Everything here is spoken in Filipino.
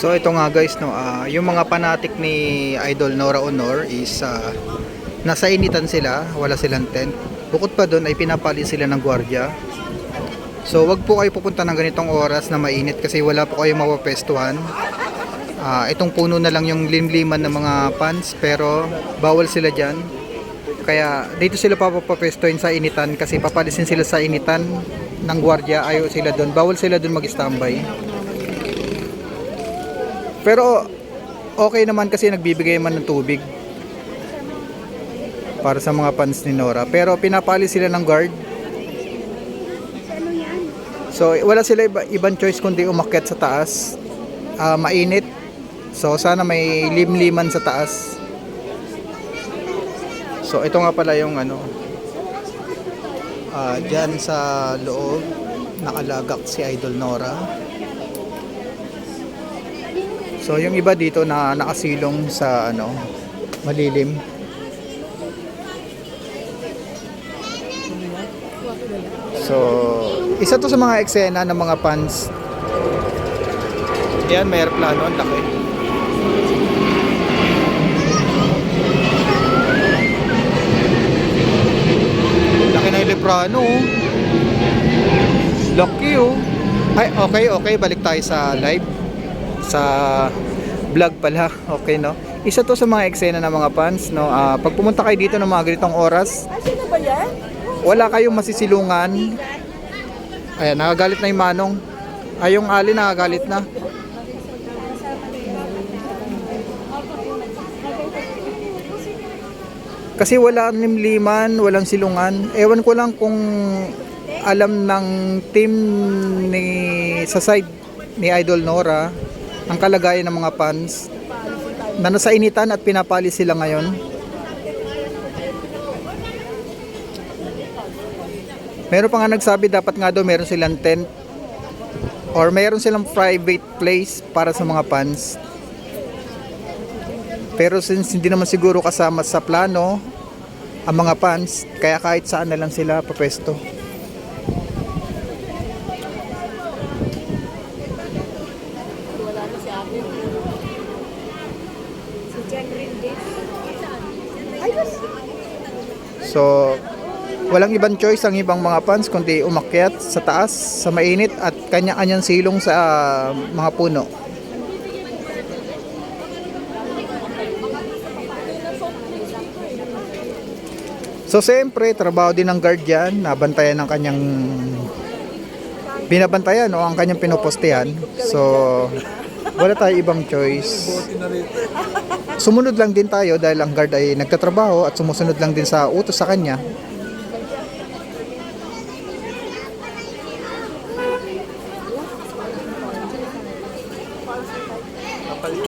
So ito nga guys no, yung mga fanatic ni Idol Nora Honor is nasa initan sila, wala silang tent. Bukod pa doon ay pinapali sila ng gwardiya. So wag po kayo pupunta ng ganitong oras na mainit kasi wala po kayong mapapestuhan. Itong puno na lang yung limliman ng mga fans pero bawal sila dyan. Kaya dito sila papapestuhin sa initan kasi papalisin sila sa initan ng gwardiya, ayaw sila doon. Bawal sila doon mag-standby. Pero okay naman kasi nagbibigay man ng tubig para sa mga fans ni Nora. Pero pinapali sila ng guard. So wala sila ibang choice kundi umakyat sa taas. Mainit. So sana may limliman sa taas. So ito nga pala yung dyan sa loob nakalagak si Idol Nora. So yung iba dito na nakasilong sa malilim. So isa to sa mga eksena ng mga fans. Yan, may aeroplano, ang laki. Laki na yung aeroplano. Laki oh. Ay, okay, balik tayo sa live. Sa vlog pala, okay no. Isa to sa mga eksena ng mga fans no. Pag pumunta kayo dito ng mga ganitong oras, wala kayong masisilungan. Ayan, nakagalit na yung Manong. Ay, yung Ali nakagalit na. Kasi wala limliman, walang silungan. Ewan ko lang kung alam ng team sa side ni Idol Nora ang kalagayan ng mga fans na nasa initan at pinapali sila ngayon. Meron pa nga nagsabi dapat nga daw meron silang tent or meron silang private place para sa mga fans. Pero since hindi naman siguro kasama sa plano ang mga fans, kaya kahit saan na lang sila papesto. So walang ibang choice ang ibang mga fans kundi umakyat sa taas sa mainit at kanya-kanyang silong sa mga puno. So siyempre trabaho din ng guard yan, nabantayan ng kanyang binabantayan o ang kanyang pinopostehan. So wala tayo ibang choice. Sumunod lang din tayo dahil ang guard ay nagtatrabaho at sumusunod lang din sa utos sa kanya.